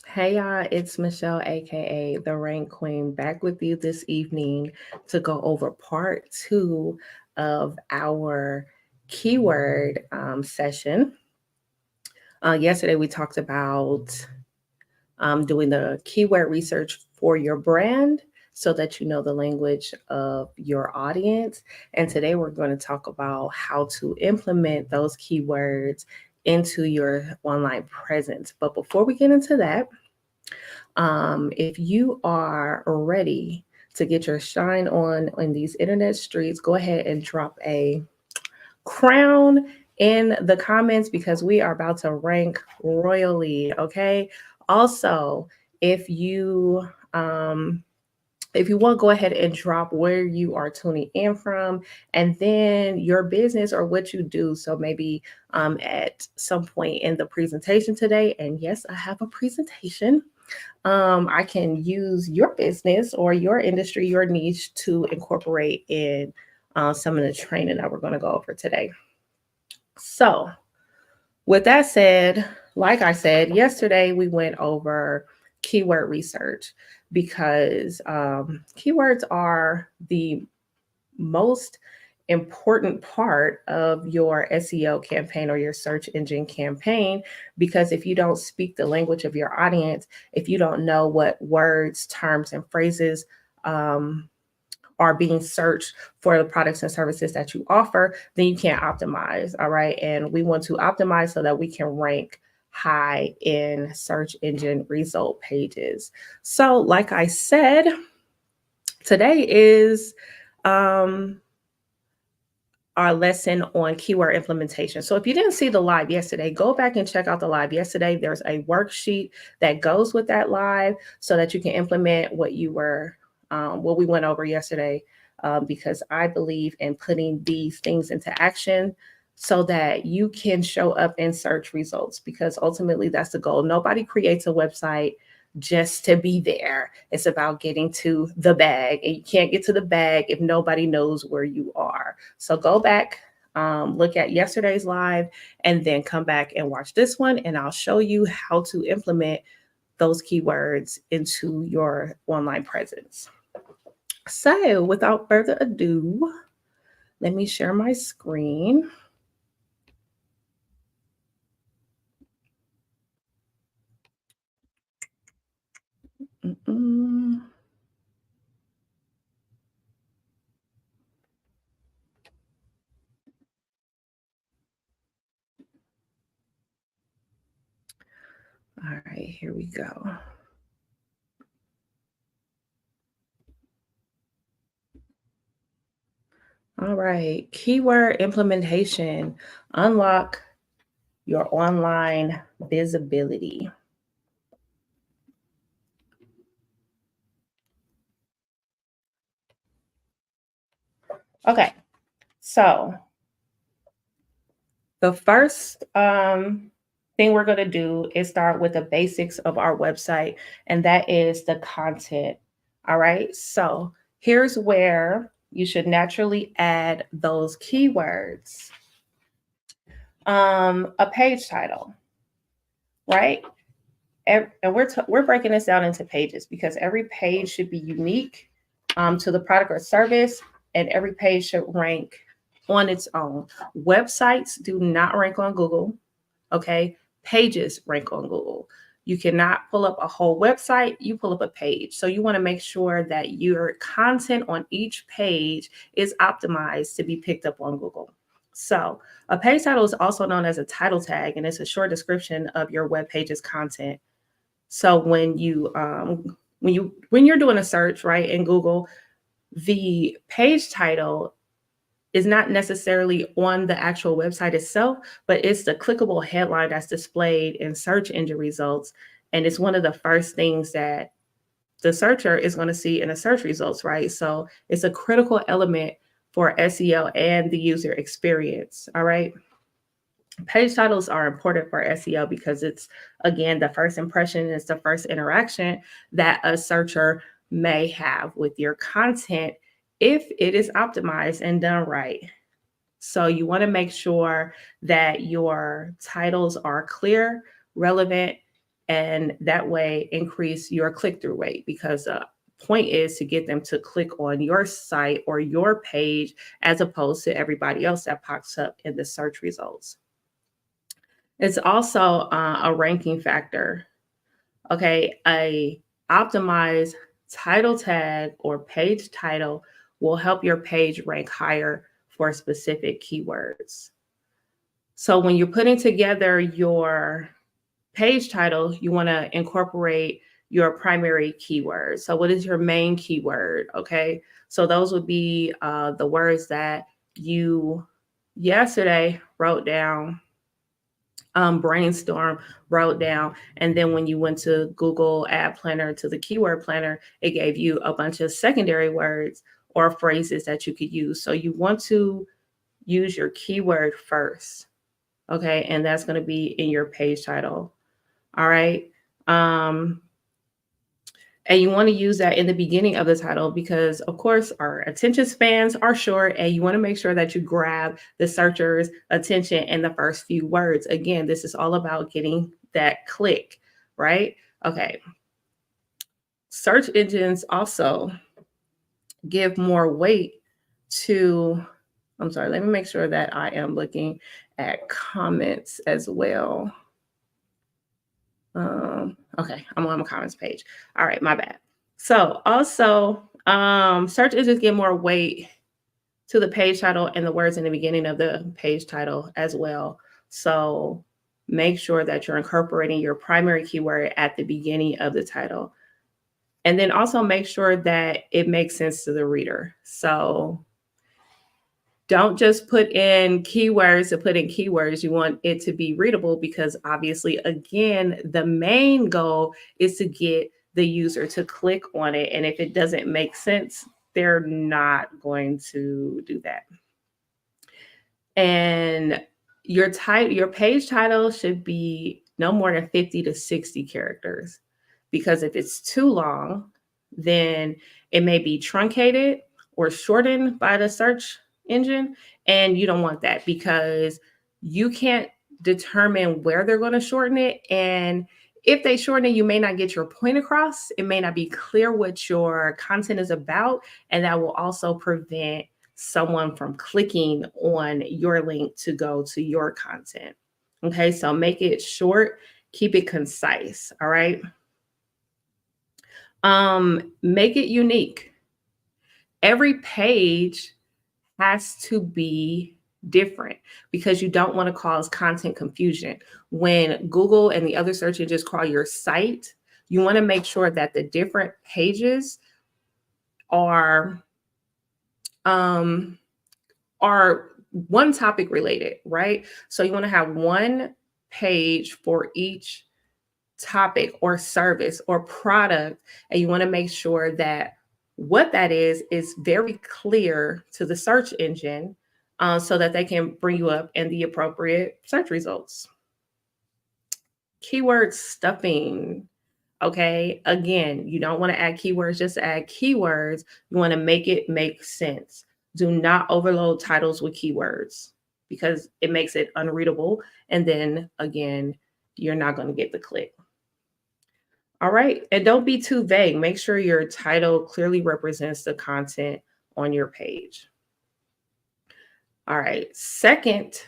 Hey y'all, it's Michelle, aka the Rank Queen, back with you this evening to go over part two of our keyword session. Yesterday, we talked about doing the keyword research for your brand so that you know the language of your audience. And today, we're going to talk about how to implement those keywords into your online presence. But before we get into that, if you are ready to get your shine on in these internet streets, go ahead and drop a crown in the comments because we are about to rank royally. Okay. Also, if you if you want, go ahead and drop where you are tuning in from and then your business or what you do. So maybe at some point in the presentation today, and yes, I have a presentation, I can use your business or your industry, your niche to incorporate in some of the training that we're going to go over today. So, with that said, like I said, yesterday we went over keyword research because keywords are the most important part of your SEO campaign or your search engine campaign. Because if you don't speak the language of your audience, if you don't know what words, terms, and phrases um, are being searched for the products and services that you offer, then you can't optimize. All right. And we want to optimize so that we can rank high in search engine result pages. So, like I said, today is um, our lesson on keyword implementation. So if you didn't see the live yesterday, go back and check out the live yesterday. There's a worksheet that goes with that live so that you can implement what we went over yesterday. Because I believe in putting these things into action so that you can show up in search results, because ultimately that's the goal. Nobody creates a website just to be there. It's about getting to the bag, and you can't get to the bag if nobody knows where you are. So go back, look at yesterday's live, and then come back and watch this one, and I'll show you how to implement those keywords into your online presence. So without further ado, let me share my screen. Mm-mm. All right, here we go. All right, keyword implementation. Unlock your online visibility. Okay, so the first thing we're going to do is start with the basics of our website, and that is the content. All right, so here's where you should naturally add those keywords. A page title, right? And we're breaking this down into pages because every page should be unique to the product or service, and every page should rank on its own. Websites do not rank on Google. Okay, pages rank on Google. You cannot pull up a whole website, you pull up a page. So you want to make sure that your content on each page is optimized to be picked up on Google. So a page title is also known as a title tag, and it's a short description of your web page's content. So when you're doing a search, right, in Google, the page title is not necessarily on the actual website itself, but it's the clickable headline that's displayed in search engine results. And it's one of the first things that the searcher is going to see in the search results, right? So it's a critical element for SEO and the user experience. All right. Page titles are important for SEO because it's, again, the first impression, it's the first interaction that a searcher may have with your content if it is optimized and done right. So you want to make sure that your titles are clear, relevant, and that way increase your click-through rate, because the point is to get them to click on your site or your page as opposed to everybody else that pops up in the search results. It's also a ranking factor. Okay, a optimized title tag or page title will help your page rank higher for specific keywords. So when you're putting together your page title, you want to incorporate your primary keyword. So what is your main keyword? Okay, so those would be the words that you yesterday wrote down, brainstorm, wrote down, and then when you went to Google Ad Planner, to the keyword planner, it gave you a bunch of secondary words or phrases that you could use. So you want to use your keyword first, okay? And that's going to be in your page title. All right. And you want to use that in the beginning of the title because, of course, our attention spans are short, and you want to make sure that you grab the searcher's attention in the first few words. Again, this is all about getting that click, right? Okay. Search engines also give more weight to, I'm sorry, let me make sure that I am looking at comments as well. Okay, I'm on my comments page. All right, my bad. So also, search engines give more weight to the page title and the words in the beginning of the page title as well. So make sure that you're incorporating your primary keyword at the beginning of the title. And then also make sure that it makes sense to the reader. So don't just put in keywords to put in keywords. You want it to be readable because obviously, again, the main goal is to get the user to click on it. And if it doesn't make sense, they're not going to do that. And your page title should be no more than 50 to 60 characters, because if it's too long, then it may be truncated or shortened by the search engine, and you don't want that because you can't determine where they're going to shorten it. And if they shorten it, you may not get your point across. It may not be clear what your content is about, and that will also prevent someone from clicking on your link to go to your content. Okay, so make it short, keep it concise. All right. Make it unique. Every page has to be different because you don't want to cause content confusion. When Google and the other search engines crawl your site, you want to make sure that the different pages are one topic related, right? So you want to have one page for each topic or service or product, and you want to make sure that what that is very clear to the search engine, so that they can bring you up in the appropriate search results. Keyword stuffing. Okay, again, you don't want to add keywords just to add keywords. You want to make it make sense. Do not overload titles with keywords because it makes it unreadable. And then again, you're not going to get the click. All right. And don't be too vague. Make sure your title clearly represents the content on your page. All right. Second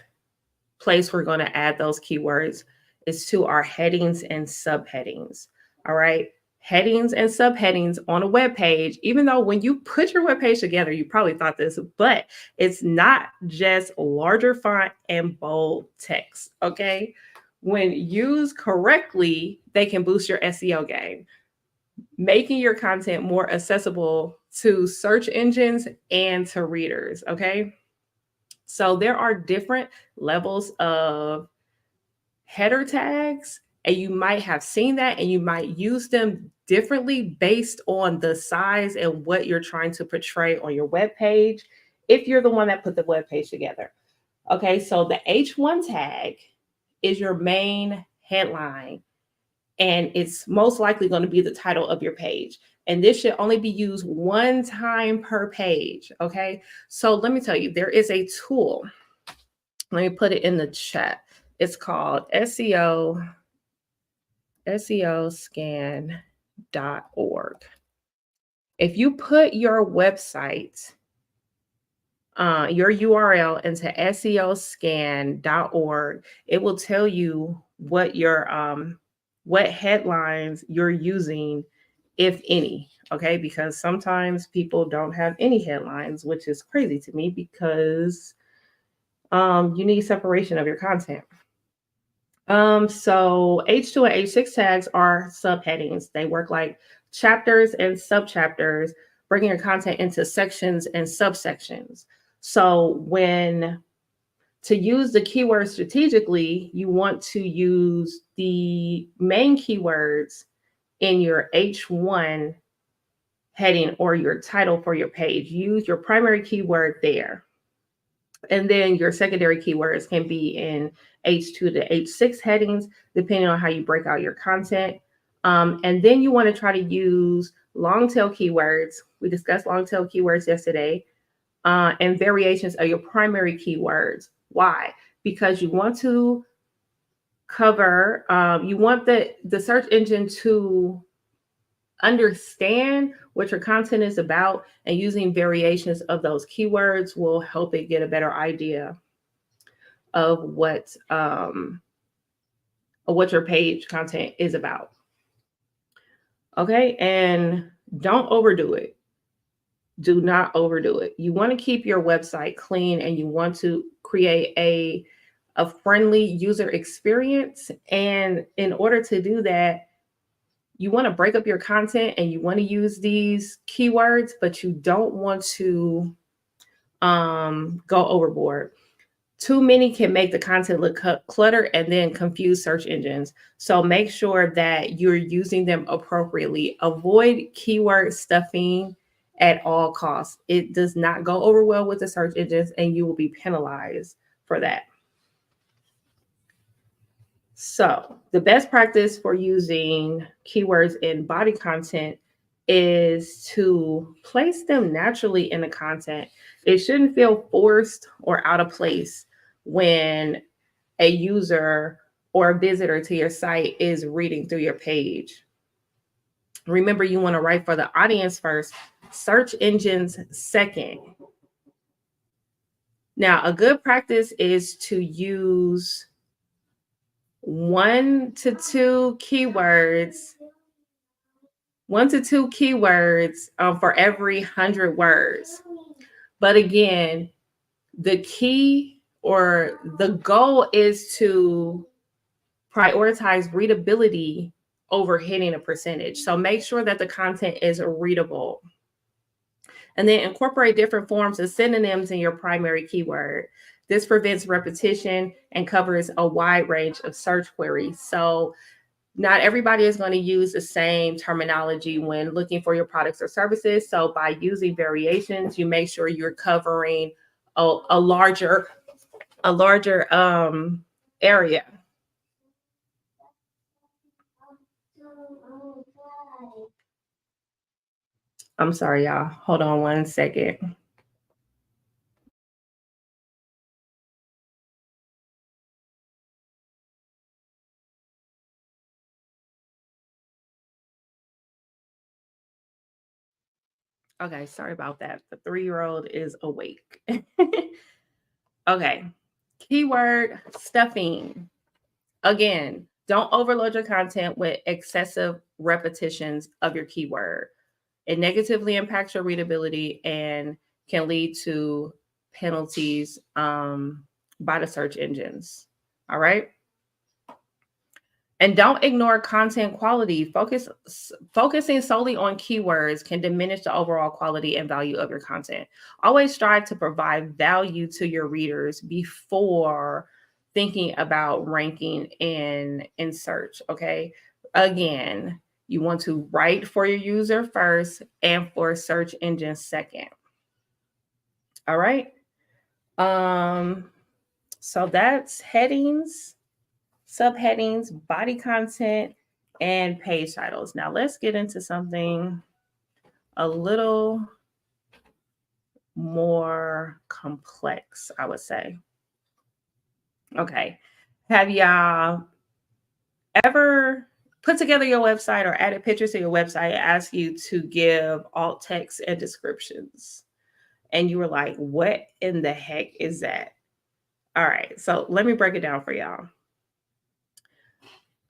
place we're going to add those keywords is to our headings and subheadings. All right. Headings and subheadings on a web page, even though when you put your web page together, you probably thought this, but it's not just larger font and bold text. Okay. When used correctly, they can boost your SEO game, making your content more accessible to search engines and to readers. Okay. So there are different levels of header tags, and you might have seen that and you might use them differently based on the size and what you're trying to portray on your web page if you're the one that put the web page together. Okay, so the H1 tag is your main headline, and it's most likely going to be the title of your page. And this should only be used one time per page. Okay, so let me tell you, there is a tool. Let me put it in the chat. It's called SEO seoscan.org. If you put your website, your URL into seoscan.org, it will tell you what what headlines you're using, if any. Okay, because sometimes people don't have any headlines, which is crazy to me because you need separation of your content. So H2 and H6 tags are subheadings. They work like chapters and subchapters, bringing your content into sections and subsections. So to use the keywords strategically, you want to use the main keywords in your H1 heading or your title for your page. Use your primary keyword there. And then your secondary keywords can be in H2 to H6 headings, depending on how you break out your content. And then you want to try to use long tail keywords. We discussed long tail keywords yesterday, and variations of your primary keywords. Why? Because you want to cover, you want the search engine to understand what your content is about, and using variations of those keywords will help it get a better idea of what your page content is about. Okay, and don't overdo it. Do not overdo it. You want to keep your website clean, and you want to create a friendly user experience. And in order to do that, you want to break up your content and you want to use these keywords, but you don't want to go overboard. Too many can make the content look cluttered and then confuse search engines. So make sure that you're using them appropriately. Avoid keyword stuffing at all costs. It does not go over well with the search engines, and you will be penalized for that. So the best practice for using keywords in body content is to place them naturally in the content. It shouldn't feel forced or out of place when a user or a visitor to your site is reading through your page. Remember, you want to write for the audience first, search engines second. Now, a good practice is to use 1 to 2 keywords for every 100 words. But again, the key or the goal is to prioritize readability over hitting a percentage. So make sure that the content is readable. And then incorporate different forms of synonyms in your primary keyword. This prevents repetition and covers a wide range of search queries. So not everybody is going to use the same terminology when looking for your products or services. So by using variations, you make sure you're covering a larger area. I'm sorry, y'all. Hold on 1 second. Okay, sorry about that. The 3-year-old is awake. Okay, keyword stuffing. Again, don't overload your content with excessive repetitions of your keyword. It negatively impacts your readability and can lead to penalties by the search engines. All right. And don't ignore content quality. Focusing solely on keywords can diminish the overall quality and value of your content. Always strive to provide value to your readers before thinking about ranking in search. Okay. Again, you want to write for your user first and for search engine second. All right. So that's headings, subheadings, body content, and page titles. Now let's get into something a little more complex, I would say. Okay. Have y'all ever put together your website or added pictures to your website, ask you to give alt text and descriptions. And you were like, what in the heck is that? All right, so let me break it down for y'all.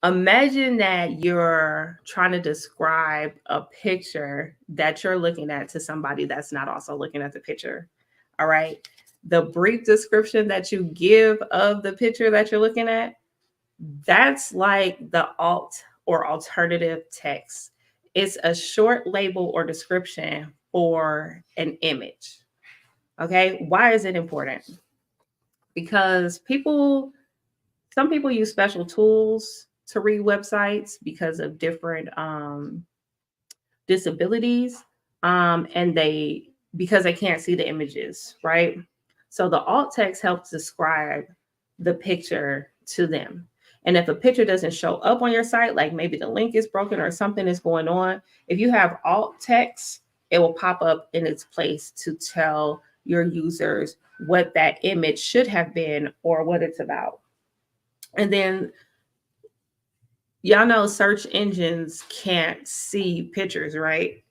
Imagine that you're trying to describe a picture that you're looking at to somebody that's not also looking at the picture. All right. The brief description that you give of the picture that you're looking at, that's like the alt or alternative text. It's a short label or description for an image. Okay. Why is it important? Because some people use special tools to read websites because of different disabilities, and because they can't see the images, right? So the alt text helps describe the picture to them. And if a picture doesn't show up on your site, like maybe the link is broken or something is going on, if you have alt text, it will pop up in its place to tell your users what that image should have been or what it's about. And then y'all know search engines can't see pictures, right?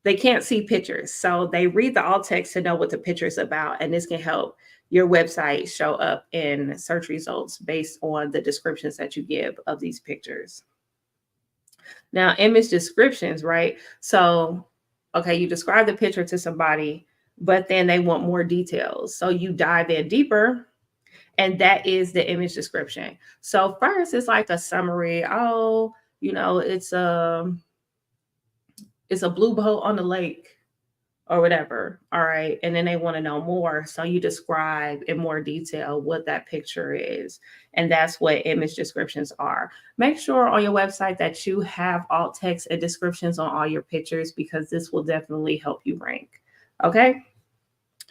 They can't see pictures. So they read the alt text to know what the picture is about. And this can help your website show up in search results based on the descriptions that you give of these pictures. Now, image descriptions, right? So, okay, you describe the picture to somebody, but then they want more details. So you dive in deeper, and that is the image description. So first it's like a summary. Oh, it's a blue boat on the lake or whatever. All right. And then they want to know more. So you describe in more detail what that picture is. And that's what image descriptions are. Make sure on your website that you have alt text and descriptions on all your pictures, because this will definitely help you rank. Okay.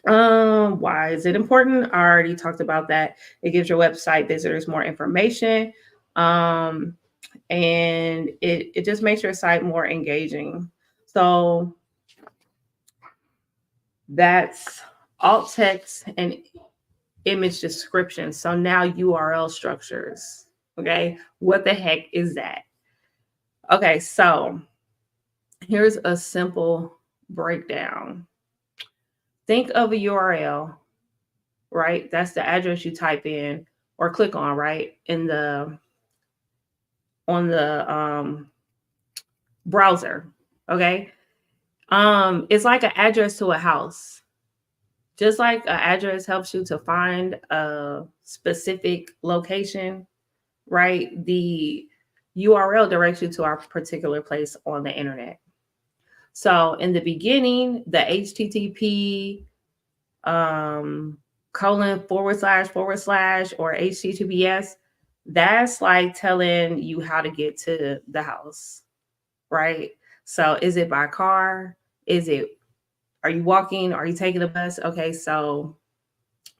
Why is it important? I already talked about that. It gives your website visitors more information. And it just makes your site more engaging. So that's alt text and image description. So now URL structures. Okay. What the heck is that? Okay. So here's a simple breakdown. Think of a URL, right? That's the address you type in or click on, right? On the browser. Okay. It's like an address to a house. Just like an address helps you to find a specific location, right? The URL directs you to our particular place on the internet. So in the beginning, the HTTP colon / or HTTPS, that's like telling you how to get to the house, right? So is it by car? Are you walking? Are you taking a bus? Okay, so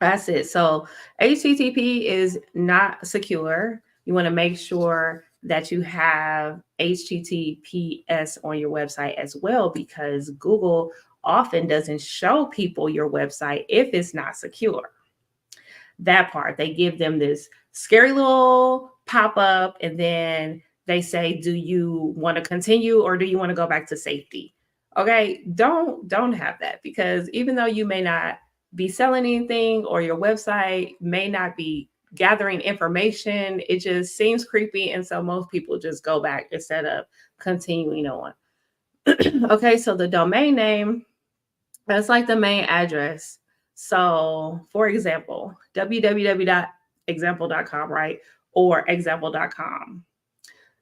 that's it. So HTTP is not secure. You want to make sure that you have HTTPS on your website as well, because Google often doesn't show people your website if it's not secure. That part, they give them this scary little pop-up, and then they say, do you want to continue or do you want to go back to safety? Okay, don't have that, because even though you may not be selling anything or your website may not be gathering information, it just seems creepy. And so most people just go back instead of continuing on. Okay, so the domain name, that's like the main address. So for example, www.example.com, right? Or example.com.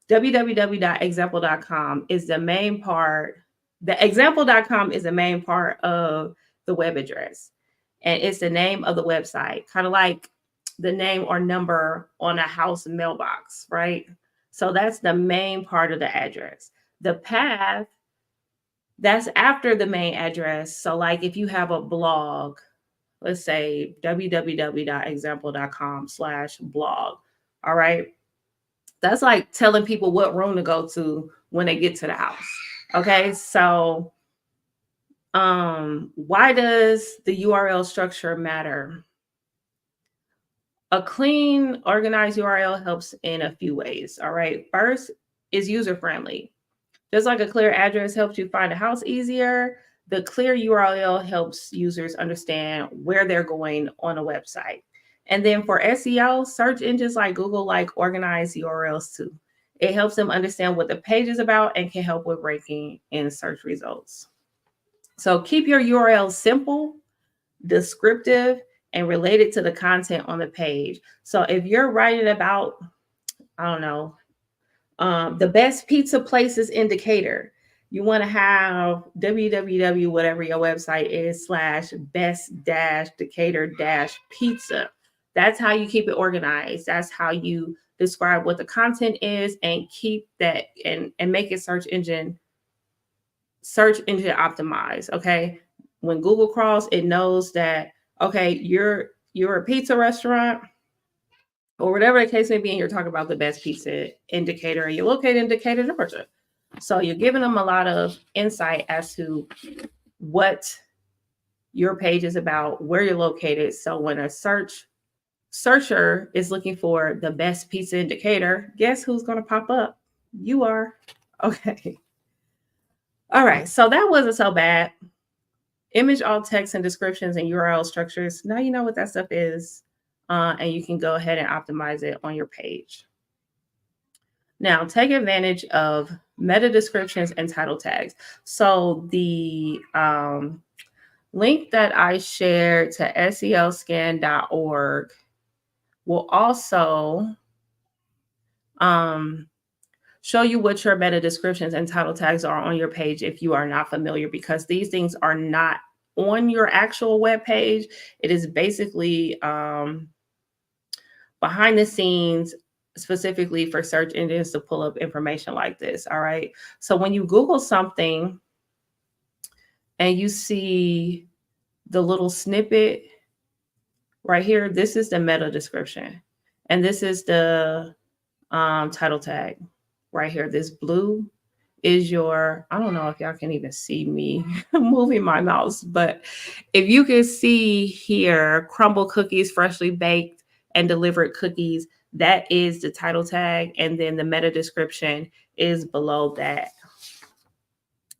www.example.com is the main part. The example.com is the main part of the web address. And it's the name of the website, kind of like the name or number on a house mailbox, right? So that's the main part of the address. The path, that's after the main address. So like if you have a blog, let's say www.example.com/blog. All right. That's like telling people what room to go to when they get to the house. Okay. So why does the URL structure matter? A clean, organized URL helps in a few ways. All right. First, is user friendly. Just like a clear address helps you find a house easier, the clear URL helps users understand where they're going on a website. And then for SEO, search engines like Google like organized URLs too. It helps them understand what the page is about and can help with ranking in search results. So keep your URL simple, descriptive, and related to the content on the page. So if you're writing about, I don't know, the best pizza places in Decatur, you want to have www whatever your website is / best Decatur pizza. That's how you keep it organized. That's how you describe what the content is and keep that and make it search engine optimized. Okay, when Google crawls, it knows that okay, you're a pizza restaurant or whatever the case may be, and you're talking about the best pizza in Decatur, and you're located in Decatur, Georgia. So you're giving them a lot of insight as to what your page is about, where you're located. So when a searcher is looking for the best pizza in Decatur, guess who's going to pop up? You are. Okay. All right. So that wasn't so bad. Image, alt text, and descriptions and URL structures. Now you know what that stuff is. And you can go ahead and optimize it on your page. Now, take advantage of meta descriptions and title tags. So the link that I shared to SEOscan.org will also show you what your meta descriptions and title tags are on your page if you are not familiar, because these things are not on your actual web page. It is basically behind the scenes, specifically for search engines to pull up information like this. All right. So when you Google something and you see the little snippet right here, this is the meta description. And this is the title tag right here. This blue is your, I don't know if y'all can even see me moving my mouse, but if you can see here, crumble cookies, freshly baked and delivered cookies, that is the title tag. And then the meta description is below that.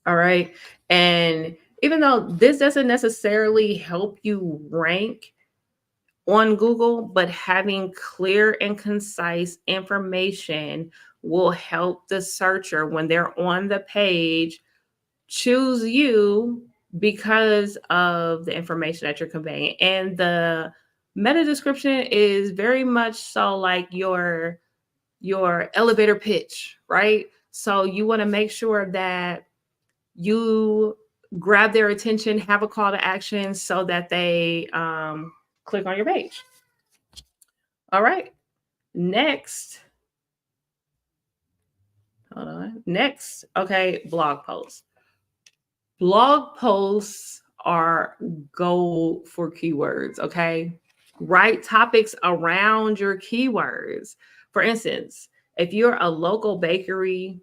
All right. And even though this doesn't necessarily help you rank on Google, but having clear and concise information will help the searcher when they're on the page choose you because of the information that you're conveying. And the meta description is very much so like your elevator pitch, right? So you want to make sure that you grab their attention, have a call to action so that they click on your page. All right. Next. Hold on. Next. Okay. Blog posts. Blog posts are gold for keywords. Okay. Write topics around your keywords. For instance, if you're a local bakery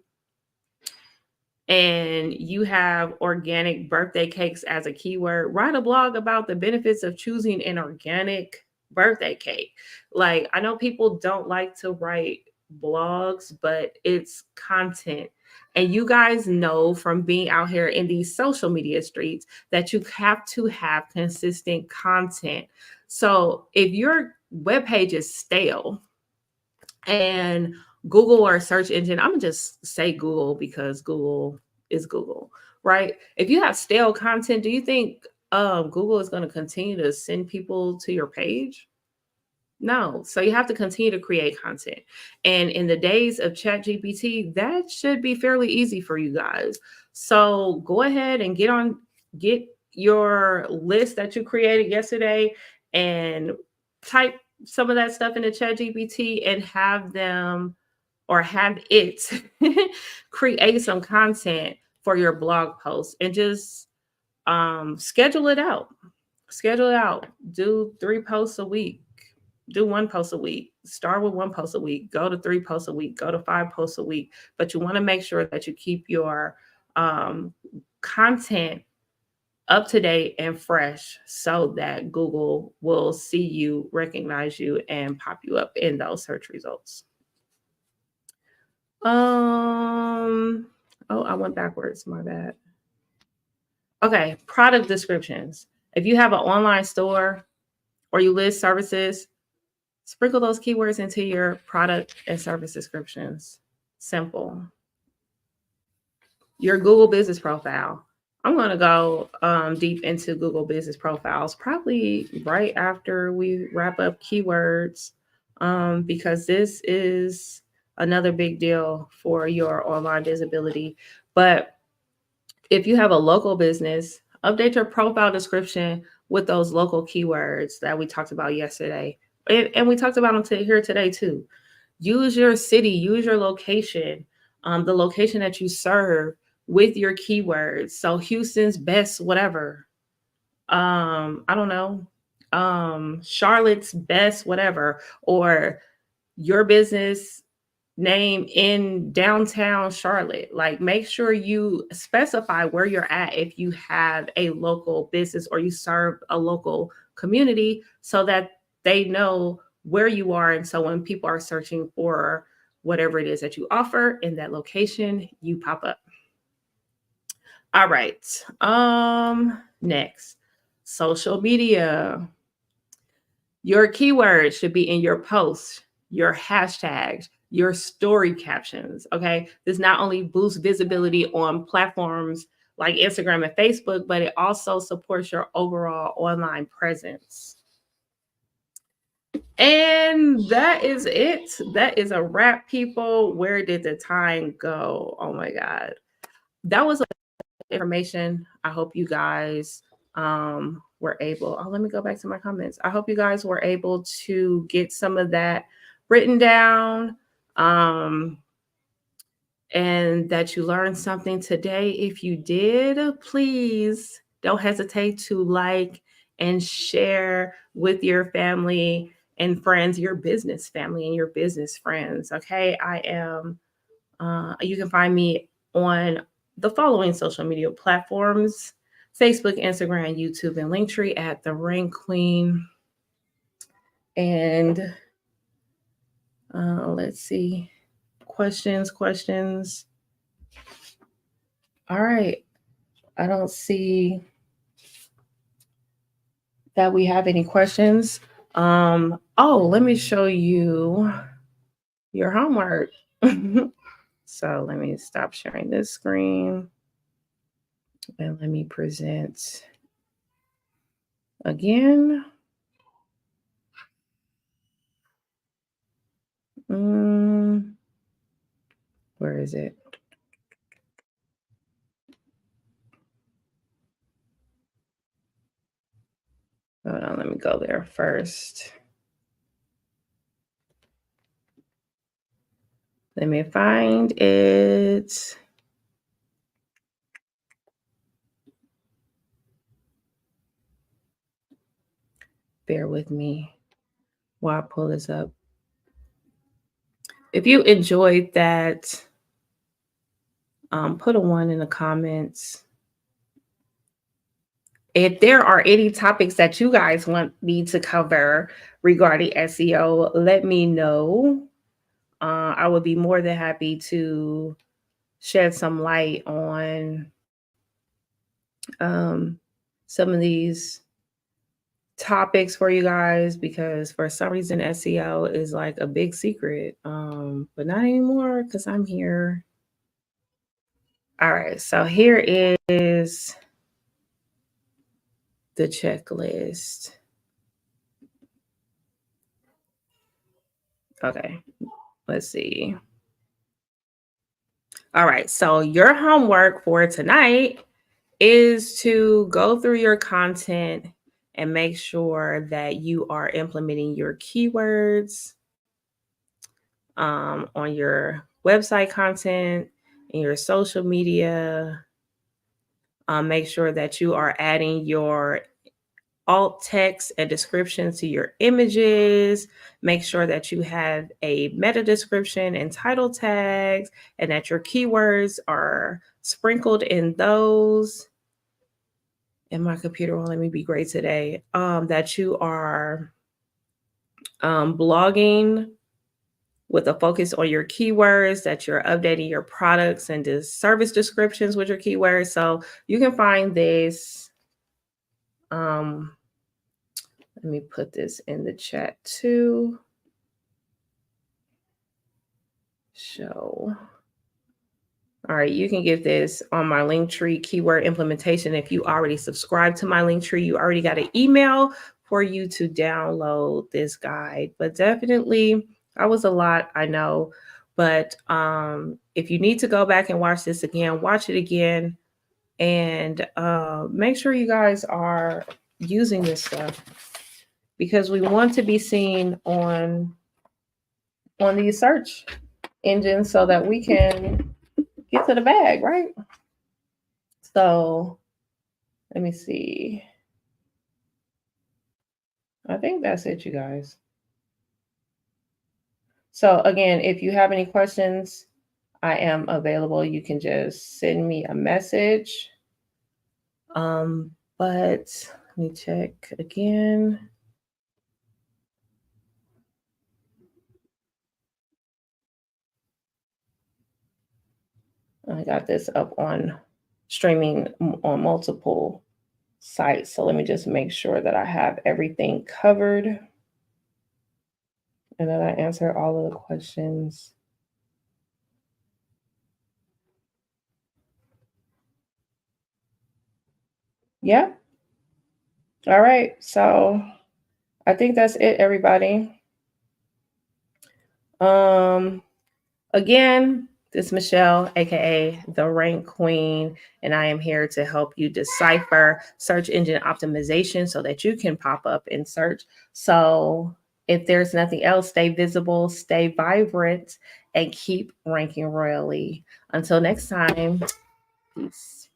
and you have organic birthday cakes as a keyword, write a blog about the benefits of choosing an organic birthday cake. Like, I know people don't like to write blogs, but it's content. And you guys know from being out here in these social media streets that you have to have consistent content. So if your webpage is stale and Google or search engine, I'm gonna just say Google because Google is Google, right? If you have stale content, do you think Google is going to continue to send people to your page? No. So you have to continue to create content. And in the days of ChatGPT, that should be fairly easy for you guys. So go ahead and get your list that you created yesterday and type some of that stuff into ChatGPT and have them or have it create some content for your blog post and just schedule it out. Schedule it out. Do 3 posts a week. Do 1 post a week. Start with 1 post a week. Go to 3 posts a week. Go to 5 posts a week. But you want to make sure that you keep your content up to date and fresh so that Google will see you, recognize you, and pop you up in those search results. Oh, I went backwards. My bad. Okay, product descriptions. If you have an online store or you list services, sprinkle those keywords into your product and service descriptions. Simple. Your Google business profile. I'm going to go deep into Google business profiles probably right after we wrap up keywords because this is another big deal for your online visibility. But if you have a local business, update your profile description with those local keywords that we talked about yesterday. And we talked about them here today too. Use your city, use your location, the location that you serve with your keywords. So Houston's best, whatever. I don't know. Charlotte's best, whatever. Or your business name in downtown Charlotte. Like, make sure you specify where you're at if you have a local business or you serve a local community so that they know where you are. And so when people are searching for whatever it is that you offer in that location, you pop up. All right. Next, social media. Your keywords should be in your posts, your hashtags, your story captions. Okay. This not only boosts visibility on platforms like Instagram and Facebook, but it also supports your overall online presence. And that is it. That is a wrap, people. Where did the time go? Oh my God. That was information. I hope you guys were able. Oh, let me go back to my comments. I hope you guys were able to get some of that written down and that you learned something today. If you did, please don't hesitate to like and share with your family and friends, your business family and your business friends. Okay. You can find me on the following social media platforms: Facebook, Instagram, YouTube, and Linktree at The Rain Queen. And let's see. Questions. All right. I don't see that we have any questions. Let me show you your homework. So let me stop sharing this screen and let me present again. Where is it? Hold on, let me go there first. Let me find it. Bear with me while I pull this up. If you enjoyed that, put a 1 in the comments. If there are any topics that you guys want me to cover regarding SEO, let me know. I would be more than happy to shed some light on some of these topics for you guys, because for some reason SEO is like a big secret, but not anymore because I'm here. All right, so here is the checklist. Okay, let's see. All right, so your homework for tonight is to go through your content and make sure that you are implementing your keywords on your website content, in your social media. Make sure that you are adding your alt text and descriptions to your images. Make sure that you have a meta description and title tags, and that your keywords are sprinkled in those. And my computer won't let me be great today. That you are blogging with a focus on your keywords, that you're updating your products and service descriptions with your keywords. So you can find this. Let me put this in the chat too. Show. All right, you can get this on my Linktree keyword implementation. If you already subscribe to my Linktree, you already got an email for you to download this guide. But definitely, that was a lot, I know. But if you need to go back and watch this again, watch it again, and make sure you guys are using this stuff, because we want to be seen on these search engines so that we can get to the bag, right? So let me see. I think that's it, you guys. So again, if you have any questions, I am available. You can just send me a message. But let me check again. I got this up on streaming on multiple sites. So let me just make sure that I have everything covered and that I answer all of the questions. Yeah. All right. So I think that's it, everybody. Again, this is Michelle, aka the Rank Queen, and I am here to help you decipher search engine optimization so that you can pop up in search. So if there's nothing else, stay visible, stay vibrant, and keep ranking royally. Until next time, peace.